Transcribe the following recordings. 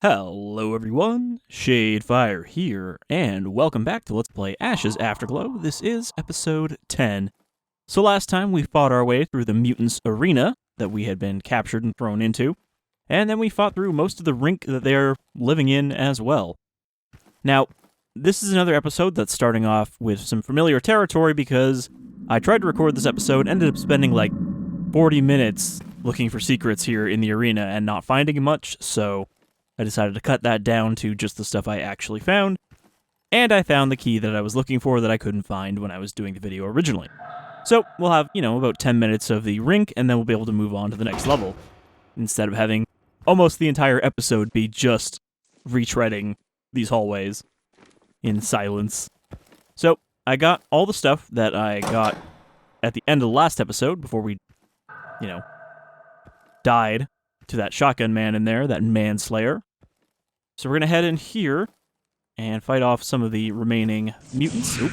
Hello everyone, Shadefyre here, and welcome back to Let's Play Ashes Afterglow. This is episode 10. So last time we fought our way through the mutants' arena that we had been captured and thrown into, and then we fought through most of the rink that they're living in as well. Now, this is another episode that's starting off with some familiar territory because I tried to record this episode, ended up spending like 40 minutes looking for secrets here in the arena and not finding much, so I decided to cut that down to just the stuff I actually found, and I found the key that I was looking for that I couldn't find when I was doing the video originally. So we'll have, about 10 minutes of the rink, and then we'll be able to move on to the next level, instead of having almost the entire episode be just retreading these hallways in silence. So I got all the stuff that I got at the end of the last episode before we, died to that shotgun man in there, that manslayer. So we're going to head in here and fight off some of the remaining mutants. Oop.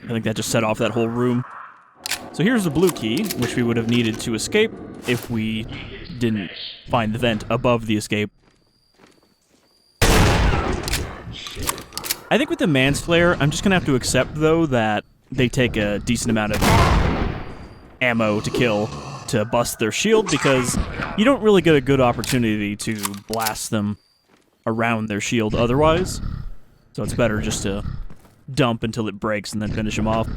I think that just set off that whole room. So here's the blue key, which we would have needed to escape if we didn't find the vent above the escape. I think with the manslayer, I'm just going to have to accept, though, that they take a decent amount of ammo to kill to bust their shield, because you don't really get a good opportunity to blast them around their shield otherwise. So it's better just to dump until it breaks and then finish them off.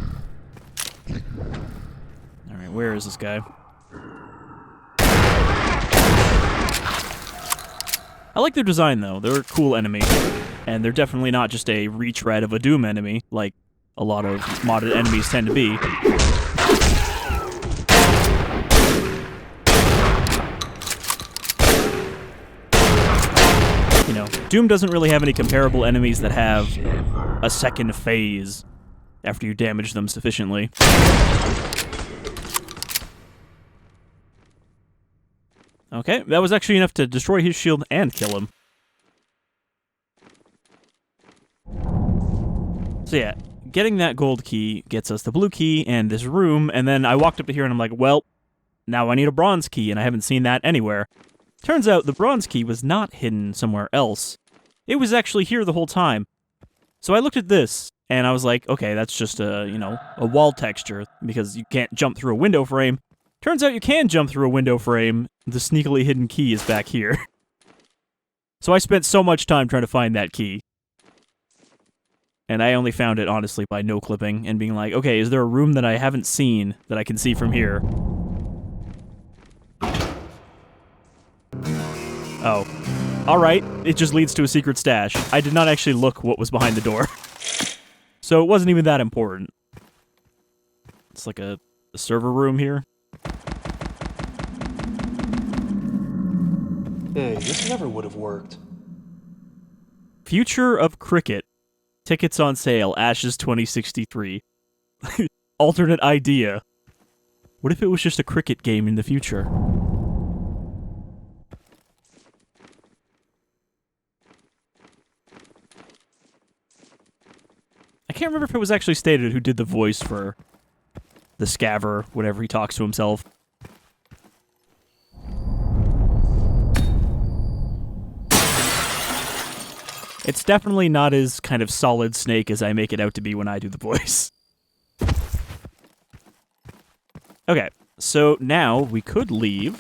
Alright, where is this guy? I like their design, though. They're a cool enemy. And they're definitely not just a retread of a Doom enemy, like a lot of modded enemies tend to be. Doom doesn't really have any comparable enemies that have a second phase after you damage them sufficiently. Okay, that was actually enough to destroy his shield and kill him. So yeah, getting that gold key gets us the blue key and this room, and then I walked up to here and I'm like, well, now I need a bronze key, and I haven't seen that anywhere. Turns out the bronze key was not hidden somewhere else. It was actually here the whole time. So I looked at this, and I was like, okay, that's just a wall texture, because you can't jump through a window frame. Turns out you can jump through a window frame. The sneakily hidden key is back here. So I spent so much time trying to find that key. And I only found it, honestly, by no-clipping and being like, okay, is there a room that I haven't seen that I can see from here? Oh. Alright, it just leads to a secret stash. I did not actually look what was behind the door. So it wasn't even that important. It's like a server room here. Hey, this never would have worked. Future of Cricket. Tickets on sale, Ashes 2063. Alternate idea. What if it was just a cricket game in the future? I can't remember if it was actually stated who did the voice for the Scaver whenever he talks to himself. It's definitely not as kind of solid Snake as I make it out to be when I do the voice. Okay, so now we could leave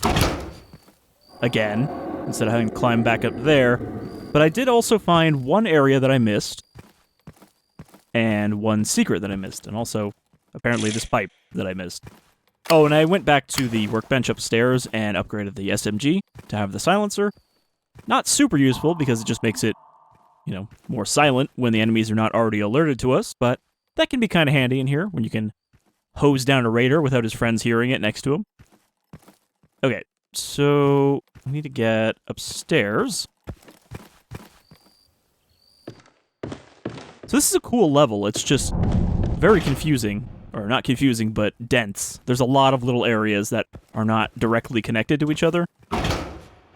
again, instead of having to climb back up there, but I did also find one area that I missed, and one secret that I missed, and also, apparently, this pipe that I missed. Oh, and I went back to the workbench upstairs and upgraded the SMG to have the silencer. Not super useful, because it just makes it, more silent when the enemies are not already alerted to us, but that can be kind of handy in here, when you can hose down a raider without his friends hearing it next to him. Okay, so we need to get upstairs. So this is a cool level. It's just very confusing. Or not confusing, but dense. There's a lot of little areas that are not directly connected to each other.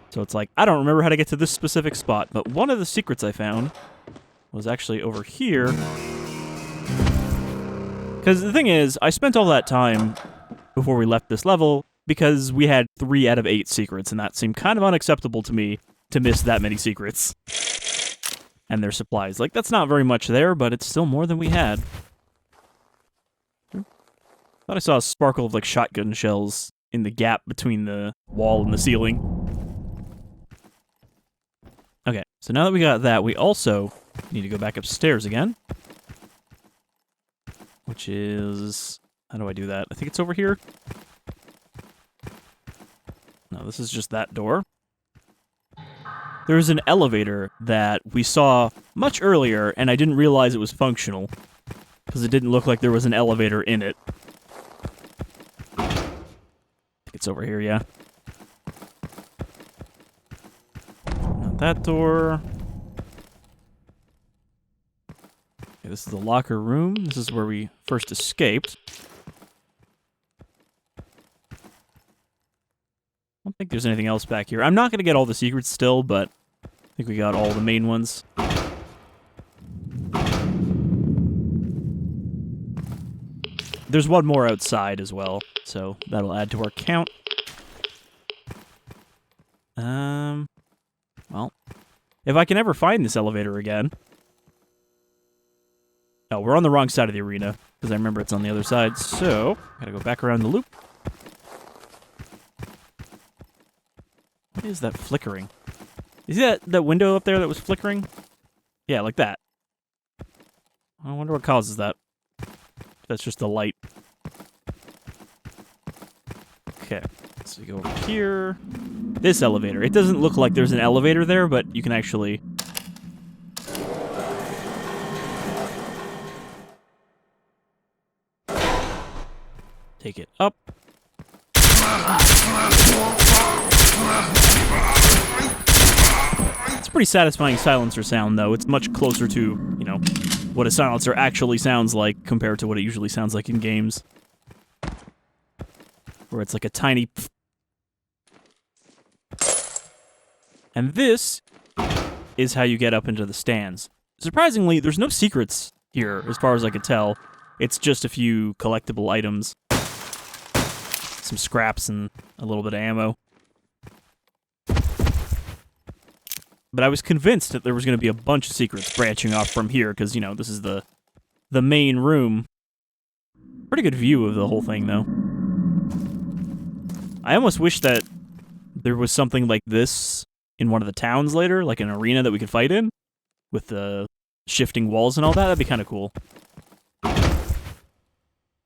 So it's like, I don't remember how to get to this specific spot, but one of the secrets I found was actually over here. Because the thing is, I spent all that time before we left this level because we had 3 out of 8 secrets, and that seemed kind of unacceptable to me to miss that many secrets. And their supplies. Like, that's not very much there, but it's still more than we had. Thought I saw a sparkle of, like, shotgun shells in the gap between the wall and the ceiling. Okay, so now that we got that, we also need to go back upstairs again. Which is... how do I do that? I think it's over here. No, this is just that door. There's an elevator that we saw much earlier, and I didn't realize it was functional. Because it didn't look like there was an elevator in it. I think it's over here, yeah. Not that door. Okay, this is the locker room. This is where we first escaped. I don't think there's anything else back here. I'm not going to get all the secrets still, but I think we got all the main ones. There's one more outside as well, so that'll add to our count. Well, if I can ever find this elevator again... Oh, we're on the wrong side of the arena, because I remember it's on the other side, so... gotta go back around the loop. What is that flickering? Is that window up there that was flickering? Yeah, like that. I wonder what causes that. That's just the light. Okay, so we go over here. This elevator. It doesn't look like there's an elevator there, but you can actually... take it up. It's a pretty satisfying silencer sound, though. It's much closer to, you know, what a silencer actually sounds like compared to what it usually sounds like in games. Where it's like a tiny... pfft. And this is how you get up into the stands. Surprisingly, there's no secrets here, as far as I could tell. It's just a few collectible items. Some scraps and a little bit of ammo. But I was convinced that there was going to be a bunch of secrets branching off from here, because, you know, this is the main room. Pretty good view of the whole thing, though. I almost wish that there was something like this in one of the towns later, like an arena that we could fight in, with the shifting walls and all that. That'd be kind of cool.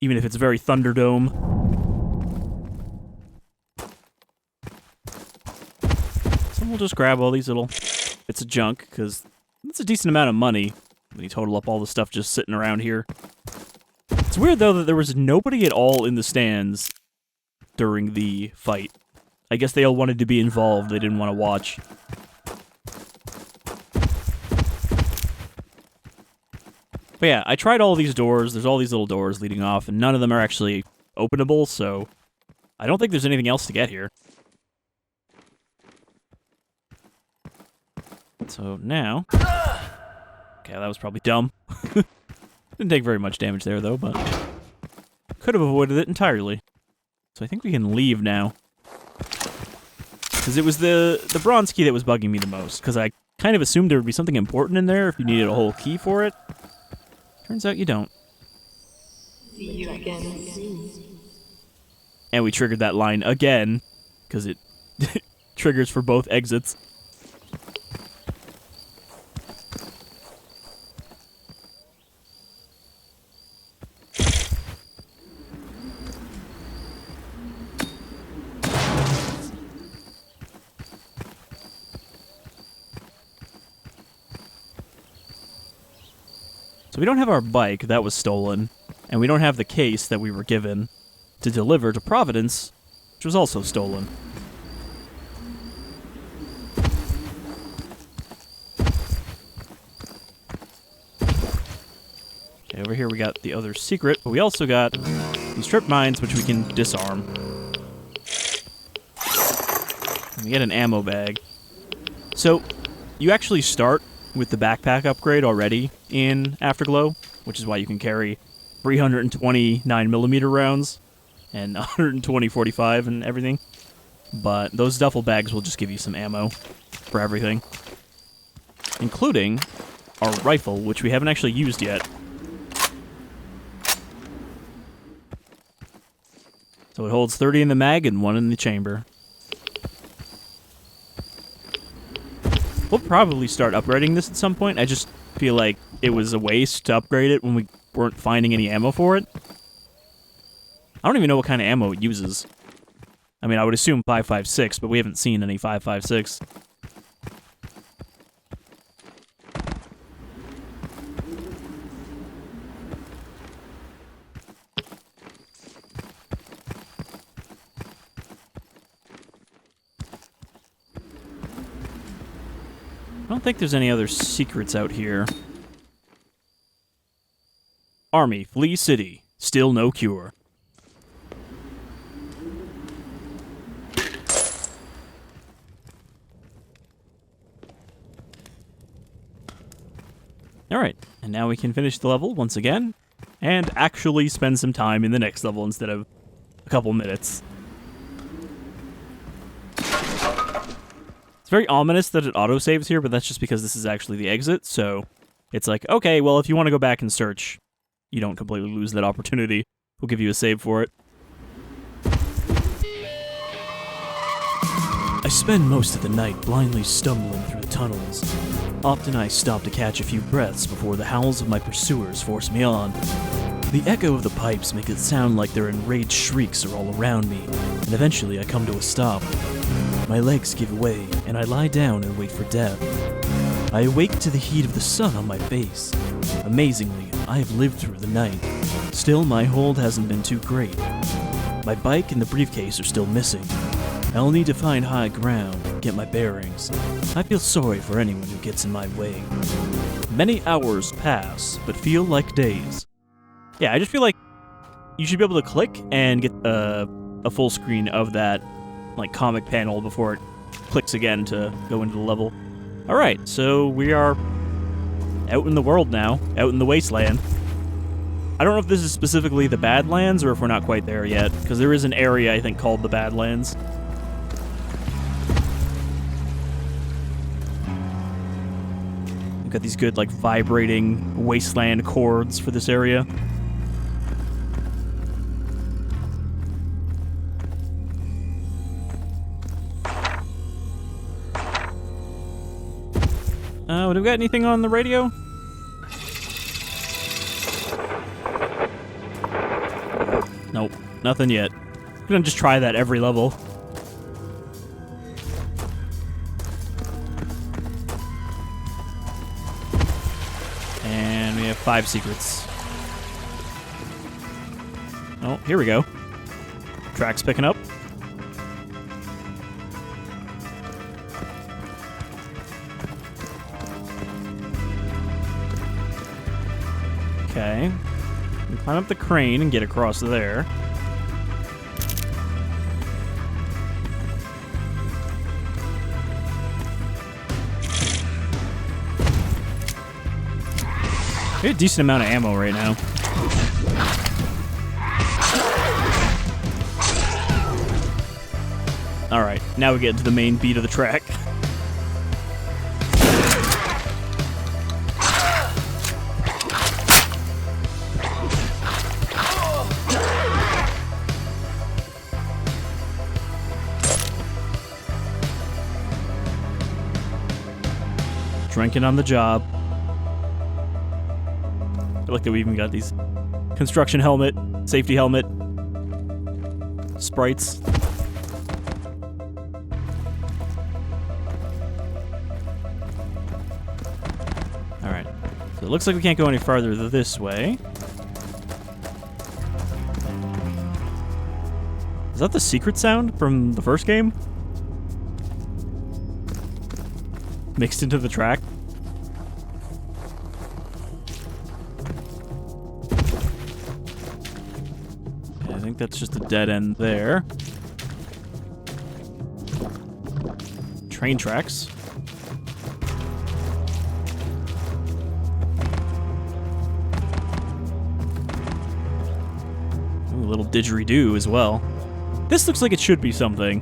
Even if it's very Thunderdome. So we'll just grab all these little bits of junk, because it's a decent amount of money when you total up all the stuff just sitting around here. It's weird, though, that there was nobody at all in the stands during the fight. I guess they all wanted to be involved. They didn't want to watch. But yeah, I tried all these doors. There's all these little doors leading off, and none of them are actually openable, so I don't think there's anything else to get here. So now... okay, that was probably dumb. Didn't take very much damage there, though, but... could have avoided it entirely. So I think we can leave now. Because it was the bronze key that was bugging me the most, because I kind of assumed there would be something important in there if you needed a whole key for it. Turns out you don't. See you again soon. And we triggered that line again, because it triggers for both exits. So we don't have our bike, that was stolen, and we don't have the case that we were given to deliver to Providence, which was also stolen. Okay, over here we got the other secret, but we also got these trip mines, which we can disarm. And we get an ammo bag. So, you actually start with the backpack upgrade already in Afterglow, which is why you can carry 320 9mm rounds and 120 45 and everything. But those duffel bags will just give you some ammo for everything, including our rifle, which we haven't actually used yet. So it holds 30 in the mag and 1 in the chamber. We'll probably start upgrading this at some point. I just feel like it was a waste to upgrade it when we weren't finding any ammo for it. I don't even know what kind of ammo it uses. I mean, I would assume 5.56, but we haven't seen any 5.56. I don't think there's any other secrets out here. Army, flee city. Still no cure. Alright, and now we can finish the level once again, and actually spend some time in the next level instead of a couple minutes. It's very ominous that it autosaves here, but that's just because this is actually the exit, so it's like, okay, well, if you want to go back and search, you don't completely lose that opportunity. We'll give you a save for it. I spend most of the night blindly stumbling through the tunnels. Often I stop to catch a few breaths before the howls of my pursuers force me on. The echo of the pipes make it sound like their enraged shrieks are all around me, and eventually I come to a stop. My legs give way, and I lie down and wait for death. I awake to the heat of the sun on my face. Amazingly, I have lived through the night. Still, my hold hasn't been too great. My bike and the briefcase are still missing. I'll need to find high ground, get my bearings. I feel sorry for anyone who gets in my way. Many hours pass, but feel like days. Yeah, I just feel like you should be able to click and get a full screen of that like comic panel before it clicks again to go into the level. Alright, so we are out in the world now, out in the Wasteland. I don't know if this is specifically the Badlands or if we're not quite there yet, because there is an area, I think, called the Badlands. We've got these good, like, vibrating Wasteland chords for this area. Do we got anything on the radio? Nope, nothing yet. I'm gonna just try that every level. And we have 5 secrets. Oh, here we go. Track's picking up. Okay. We climb up the crane and get across there. We have a decent amount of ammo right now. Alright, now we get into the main beat of the track. Drinking on the job. I like that we even got these construction helmet, safety helmet, sprites. Alright, so it looks like we can't go any farther this way. Is that the secret sound from the first game? Mixed into the track? Okay, I think that's just a dead end there. Train tracks. Ooh, a little didgeridoo as well. This looks like it should be something.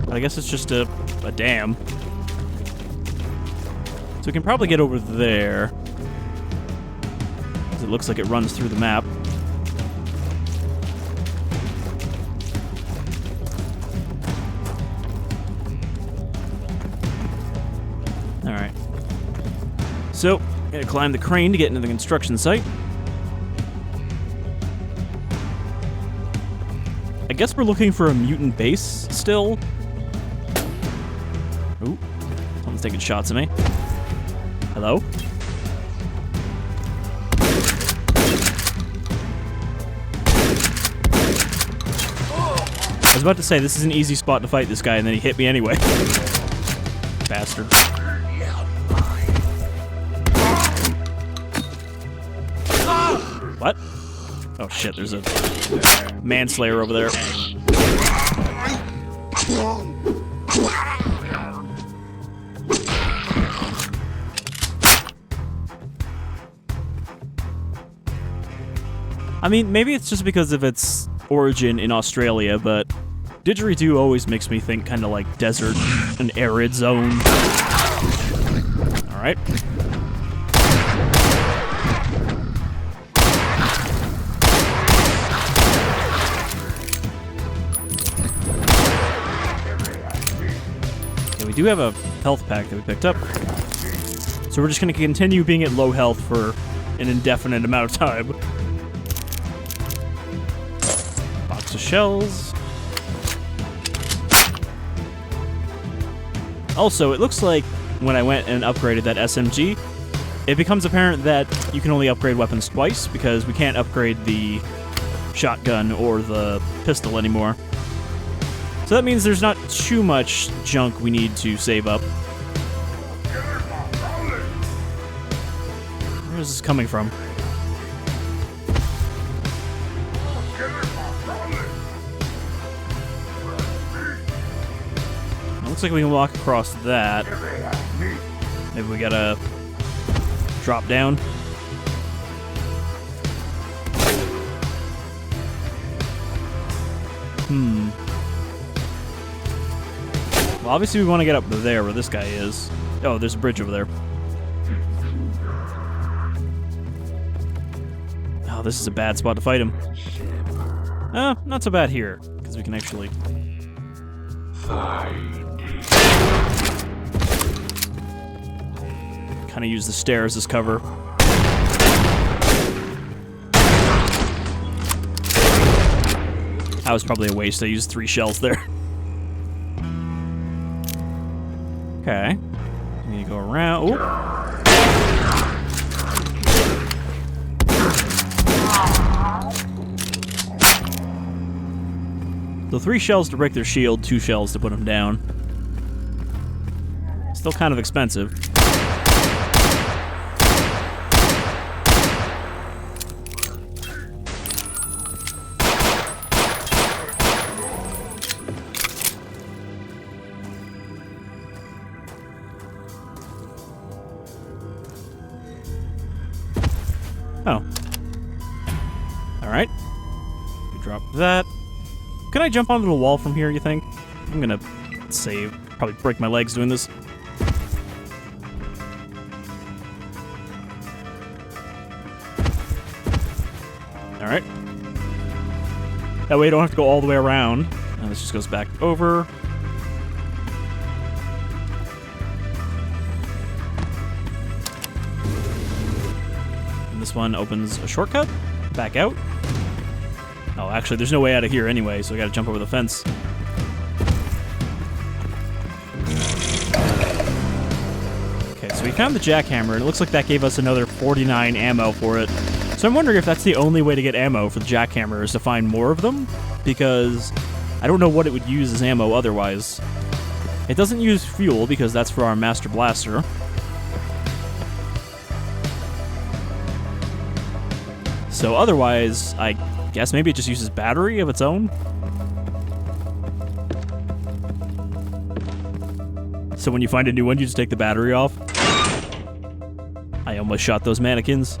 But I guess it's just a dam. So we can probably get over there. It looks like it runs through the map. Alright. So, gotta climb the crane to get into the construction site. I guess we're looking for a mutant base still. Ooh, someone's taking shots at me. Hello? I was about to say, this is an easy spot to fight this guy, and then he hit me anyway. Bastard. What? Oh shit, there's a manslayer over there. I mean, maybe it's just because of its origin in Australia, but didgeridoo always makes me think kind of like desert, an arid zone. Alright. Okay, we do have a health pack that we picked up. So we're just going to continue being at low health for an indefinite amount of time. Box of shells. Also, it looks like when I went and upgraded that SMG, it becomes apparent that you can only upgrade weapons twice because we can't upgrade the shotgun or the pistol anymore. So that means there's not too much junk we need to save up. Where is this coming from? Looks like we can walk across that. Maybe we gotta drop down. Well, obviously we want to get up there where this guy is. Oh, there's a bridge over there. Oh, this is a bad spot to fight him. Not so bad here, because we can actually... kind of use the stairs as cover. That was probably a waste. I used 3 shells there. Okay. We need to go around. Ooh. So 3 shells to break their shield, 2 shells to put them down. Still kind of expensive. Oh. Alright. We drop that. Can I jump onto the wall from here, you think? I'm gonna save. Probably break my legs doing this. Alright. That way you don't have to go all the way around. And this just goes back over. And this one opens a shortcut. Back out. Oh, actually, there's no way out of here anyway, so we gotta jump over the fence. Okay, so we found the Jackhammer, and it looks like that gave us another 49 ammo for it. So I'm wondering if that's the only way to get ammo for the Jackhammer is to find more of them, because I don't know what it would use as ammo otherwise. It doesn't use fuel, because that's for our Master Blaster. So otherwise, I guess maybe it just uses battery of its own? So when you find a new one, you just take the battery off? I almost shot those mannequins.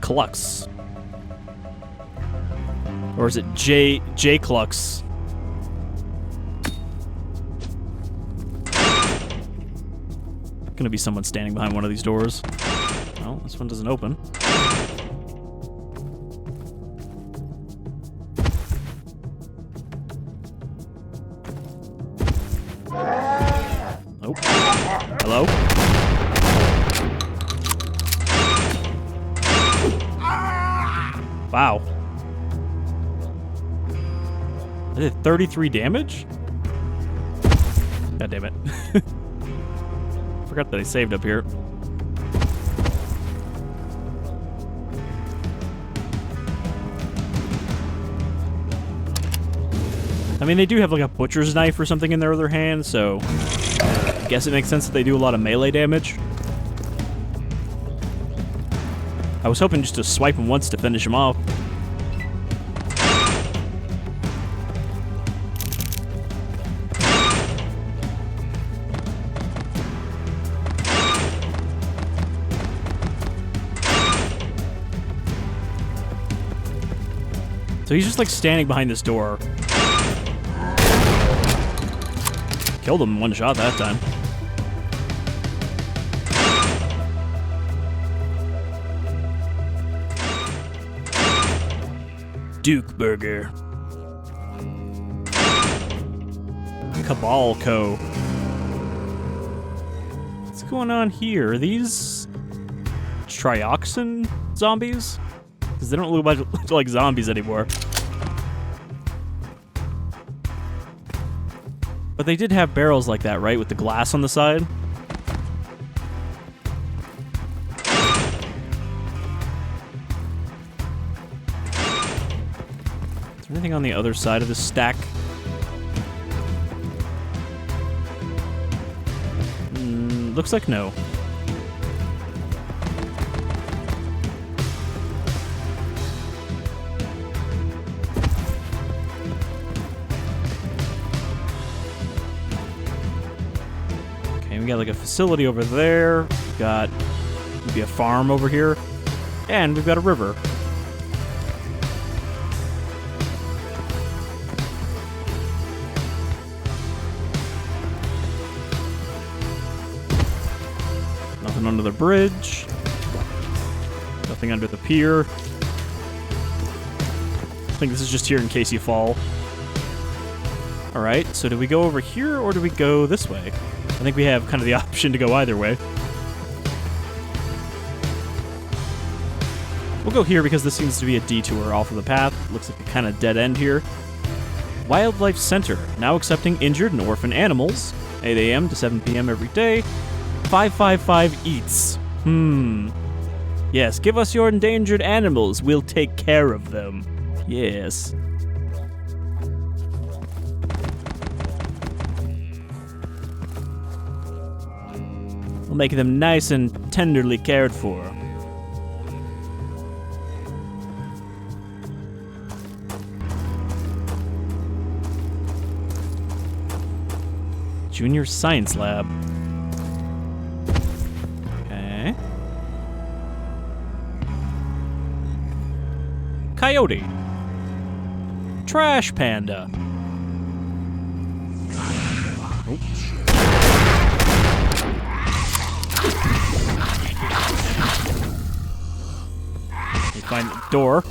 Clux. Or is it J Clux? Gonna be someone standing behind one of these doors. Well, this one doesn't open. Nope. Hello? Wow. I did 33 damage? God damn it. Forgot that I saved up here. I mean, they do have like a butcher's knife or something in their other hand, so I guess it makes sense that they do a lot of melee damage. I was hoping just to swipe him once to finish him off. So he's just like standing behind this door. Killed him in one shot that time. Duke Burger. Cabal Co. What's going on here? Are these trioxin zombies? Because they don't look much like zombies anymore. But they did have barrels like that, right? With the glass on the side? Is there anything on the other side of this stack? Looks like no. We got like a facility over there. We've got maybe a farm over here. And we've got a river. Nothing under the bridge. Nothing under the pier. I think this is just here in case you fall. Alright, so do we go over here or do we go this way? I think we have kind of the option to go either way. We'll go here because this seems to be a detour off of the path. Looks like a kind of dead end here. Wildlife Center, now accepting injured and orphan animals. 8 a.m. to 7 p.m. every day. 555 eats. Yes, give us your endangered animals. We'll take care of them. Yes. We'll make them nice and tenderly cared for. Junior Science Lab. Okay. Coyote. Trash Panda. Oh. You find the door.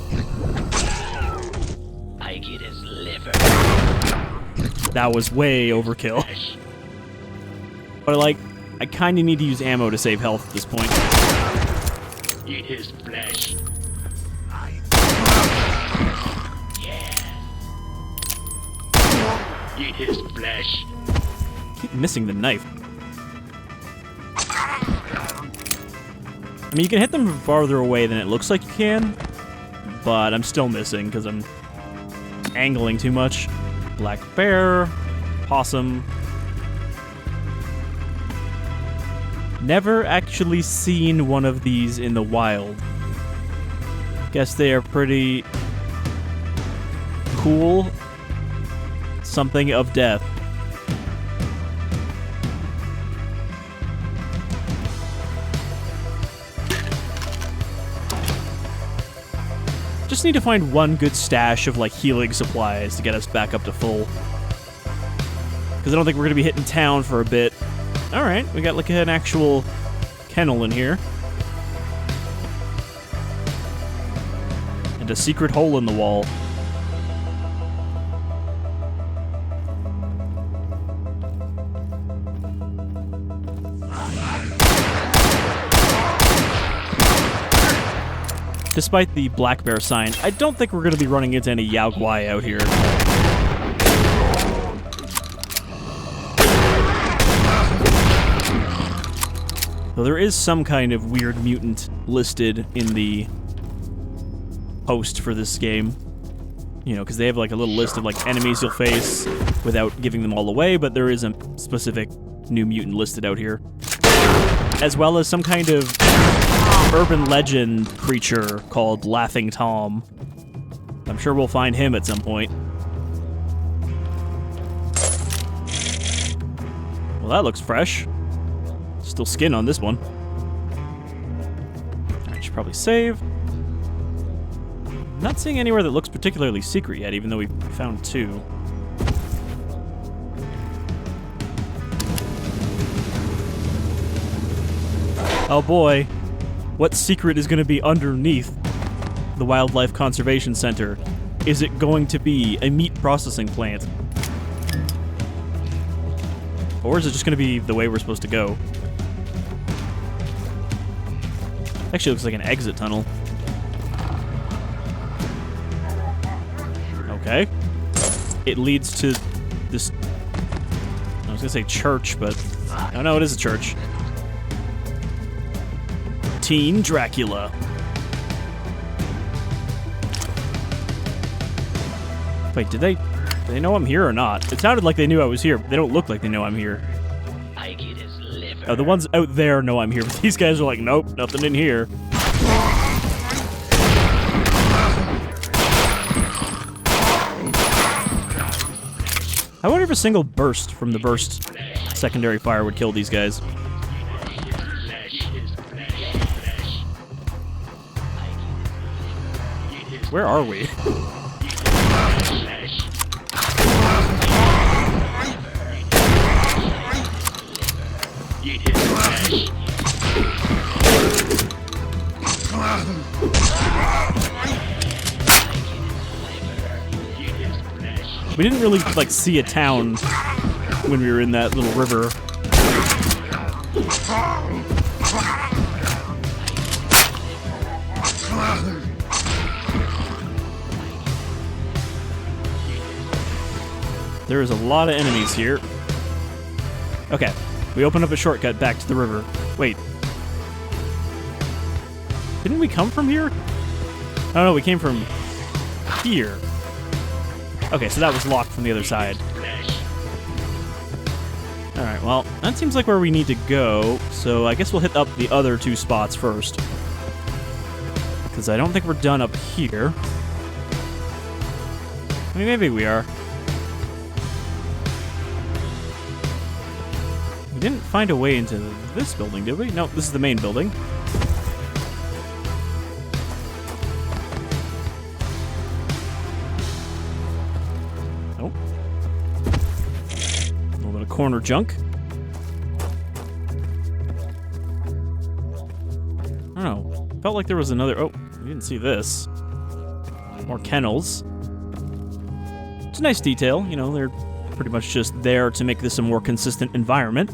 I get his liver. That was way overkill. But like, I kinda need to use ammo to save health at this point. Eat his flesh. Yeah. Eat his flesh. Keep missing the knife. I mean, you can hit them from farther away than it looks like you can, but I'm still missing because I'm angling too much. Black bear, possum. Never actually seen one of these in the wild. Guess they are pretty cool. Something of death. Just need to find one good stash of, like, healing supplies to get us back up to full. Because I don't think we're going to be hitting town for a bit. Alright, we got, like, an actual kennel in here. And a secret hole in the wall. Despite the black bear sign, I don't think we're going to be running into any Yao Guai out here. So there is some kind of weird mutant listed in the post for this game. You know, because they have like a little list of like enemies you'll face without giving them all away, but there is a specific new mutant listed out here. As well as some kind of urban legend creature called Laughing Tom. I'm sure we'll find him at some point. Well, that looks fresh. Still skin on this one. I should probably save. Not seeing anywhere that looks particularly secret yet, even though we found 2. Oh boy. What secret is going to be underneath the Wildlife Conservation Center? Is it going to be a meat processing plant? Or is it just going to be the way we're supposed to go? Actually, looks like an exit tunnel. Okay. It leads to this... I was going to say church, but... Oh no, it is a church. Teen Dracula. Wait, did they know I'm here or not? It sounded like they knew I was here, but they don't look like they know I'm here. I get his liver. Oh, the ones out there know I'm here, but these guys are like, nope, nothing in here. I wonder if a single burst from the burst secondary fire would kill these guys. Where are we? We didn't really, like, see a town when we were in that little river. There is a lot of enemies here. Okay, we opened up a shortcut back to the river. Wait. Didn't we come from here? Oh no, we came from here. Okay, so that was locked from the other side. Alright, well, that seems like where we need to go, so I guess we'll hit up the other 2 spots first. Because I don't think we're done up here. I mean, maybe we are. We didn't find a way into this building, did we? No, this is the main building. Nope. A little bit of corner junk. I don't know. Felt like there was another... Oh, we didn't see this. More kennels. It's a nice detail. You know, they're pretty much just there to make this a more consistent environment.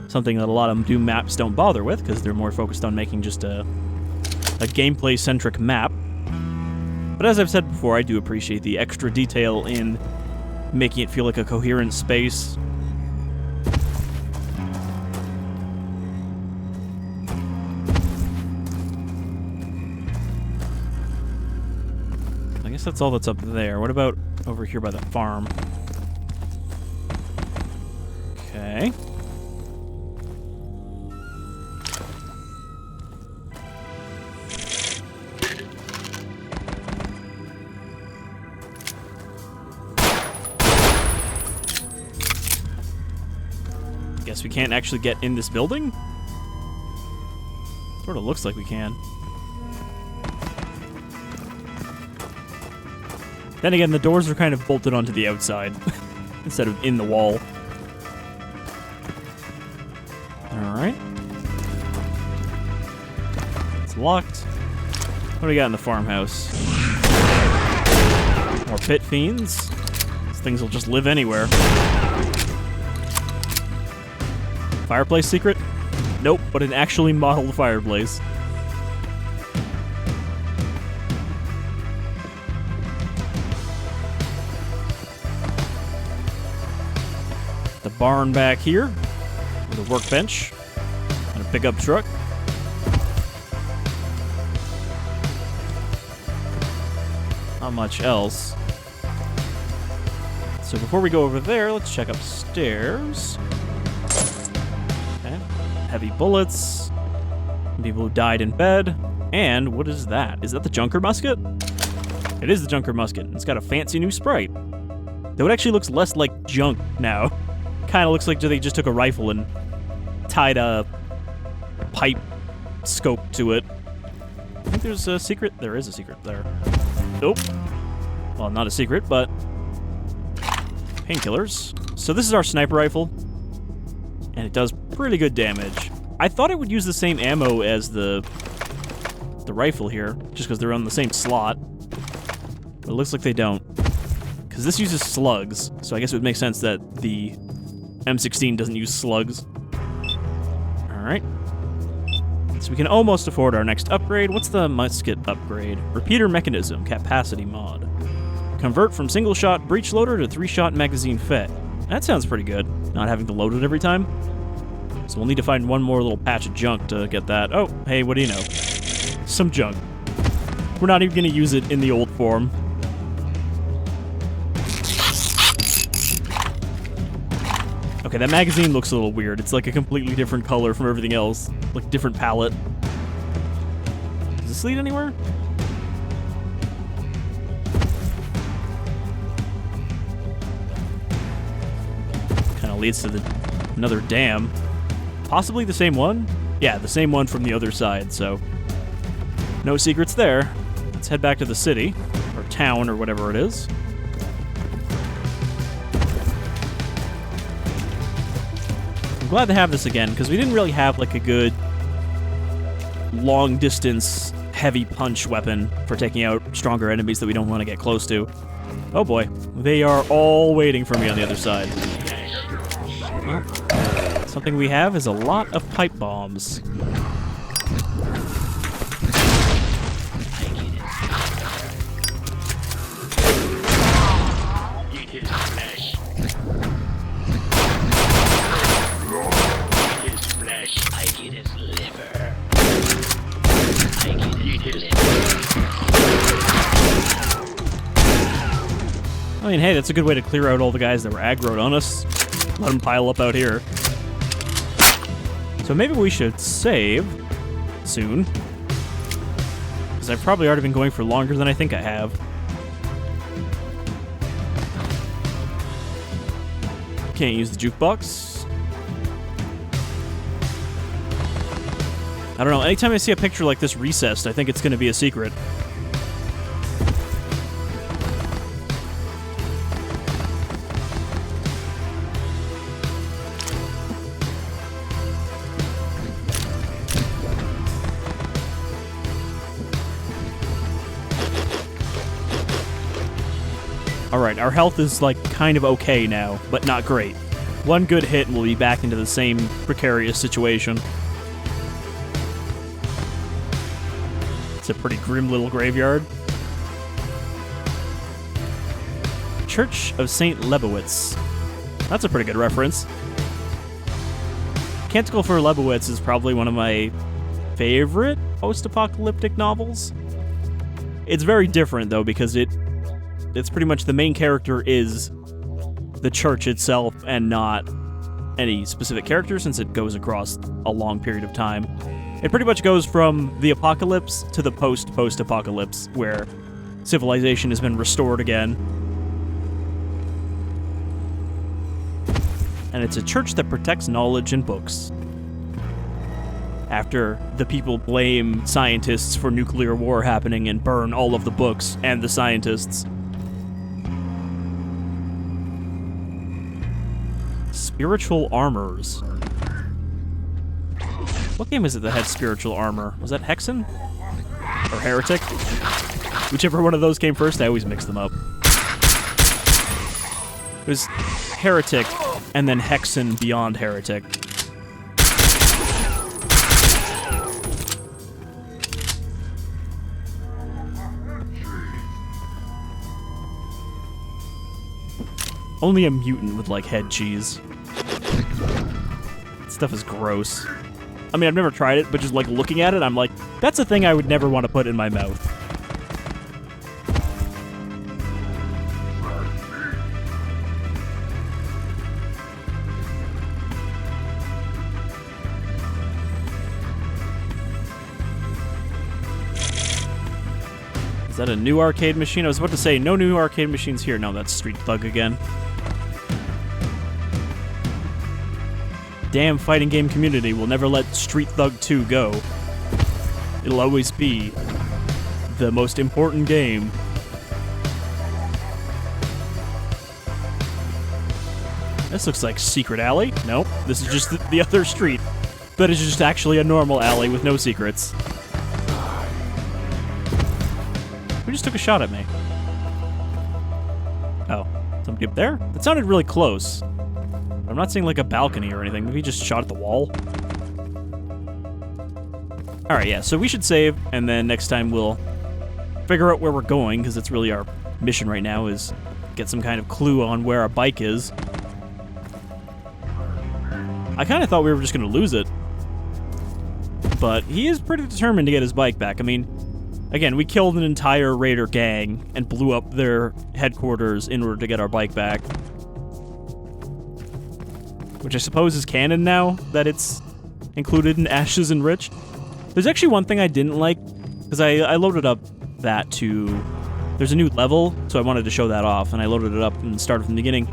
Something that a lot of Doom maps don't bother with, because they're more focused on making just a gameplay-centric map. But as I've said before, I do appreciate the extra detail in making it feel like a coherent space. I guess that's all that's up there. What about over here by the farm? Okay. Guess we can't actually get in this building? Sort of looks like we can. Then again, the doors are kind of bolted onto the outside instead of in the wall. Alright. It's locked. What do we got in the farmhouse? More pit fiends. These things will just live anywhere. Fireplace secret? Nope, but an actually modeled fireplace. The barn back here with a workbench and a pickup truck. Not much else. So before we go over there, let's check upstairs. Okay. Heavy bullets. People who died in bed. And what is that? Is that the Junker musket? It is the Junker musket. It's got a fancy new sprite. Though it actually looks less like junk now. Kind of looks like they just took a rifle and tied a pipe scope to it. I think there's a secret. There is a secret there. Nope. Well, not a secret, but painkillers. So this is our sniper rifle, and it does pretty good damage. I thought it would use the same ammo as the rifle here, just because they're on the same slot. But it looks like they don't, because this uses slugs. So I guess it would make sense that the M16 doesn't use slugs. Alright. So we can almost afford our next upgrade. What's the musket upgrade? Repeater mechanism, capacity mod. Convert from single-shot breech loader to 3-shot magazine fet. That sounds pretty good, not having to load it every time. So we'll need to find one more little patch of junk to get that. Oh, hey, what do you know? Some junk. We're not even going to use it in the old form. Okay, that magazine looks a little weird. It's like a completely different color from everything else. Like, different palette. Does this lead anywhere? Kind of leads to another dam. Possibly the same one? Yeah, the same one from the other side, so no secrets there. Let's head back to the city, or town, or whatever it is. Glad to have this again, because we didn't really have like a good long-distance heavy punch weapon for taking out stronger enemies that we don't want to get close to. Oh boy, they are all waiting for me on the other side. Well, something we have is a lot of pipe bombs. I mean, hey, that's a good way to clear out all the guys that were aggroed on us. Let them pile up out here. So maybe we should save soon. Because I've probably already been going for longer than I think I have. Can't use the jukebox. I don't know, anytime I see a picture like this recessed, I think it's going to be a secret. Alright, our health is, like, kind of okay now, but not great. One good hit and we'll be back into the same precarious situation. It's a pretty grim little graveyard. Church of St. Lebowitz. That's a pretty good reference. Canticle for Lebowitz is probably one of my favorite post-apocalyptic novels. It's very different, though, because it's pretty much the main character is the church itself and not any specific character, since it goes across a long period of time. It pretty much goes from the apocalypse to the post-apocalypse, where civilization has been restored again. And it's a church that protects knowledge and books. After the people blame scientists for nuclear war happening and burn all of the books and the scientists, Spiritual armors. What game is it that had spiritual armor? Was that Hexen? Or Heretic? Whichever one of those came first, I always mix them up. It was Heretic, and then Hexen beyond Heretic. Only a mutant would like head cheese. That stuff is gross. I mean, I've never tried it, but just like looking at it, I'm like, that's a thing I would never want to put in my mouth. Is that a new arcade machine? I was about to say, no new arcade machines here. No, that's Street Thug again. Damn fighting game community will never let Street Thug 2 go. It'll always be the most important game. This looks like Secret Alley. Nope, this is just the other street. But it's just actually a normal alley with no secrets. Who just took a shot at me? Oh, somebody up there? That sounded really close. I'm not seeing like a balcony or anything. Maybe he just shot at the wall. Alright, yeah, so we should save, and then next time we'll figure out where we're going, because that's really our mission right now, is get some kind of clue on where our bike is. I kind of thought we were just going to lose it. But he is pretty determined to get his bike back. I mean, again, we killed an entire raider gang and blew up their headquarters in order to get our bike back. Which I suppose is canon now, that it's included in Ashes Enriched. There's actually one thing I didn't like, because I loaded up that to... There's a new level, so I wanted to show that off, and I loaded it up and started from the beginning.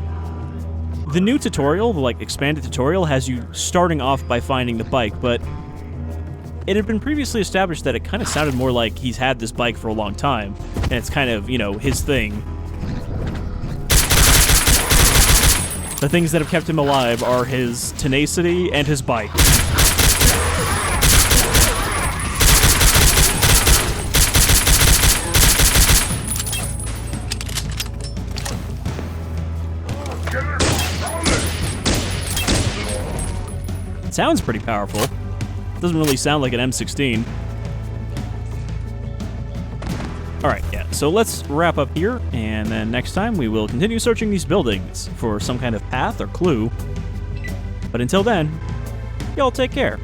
The new tutorial, the like expanded tutorial, has you starting off by finding the bike, but it had been previously established that it kind of sounded more like he's had this bike for a long time, and it's kind of, you know, his thing. The things that have kept him alive are his tenacity and his bike. It sounds pretty powerful. Doesn't really sound like an M16. Alright, yeah, so let's wrap up here, and then next time we will continue searching these buildings for some kind of path or clue. But until then, y'all take care.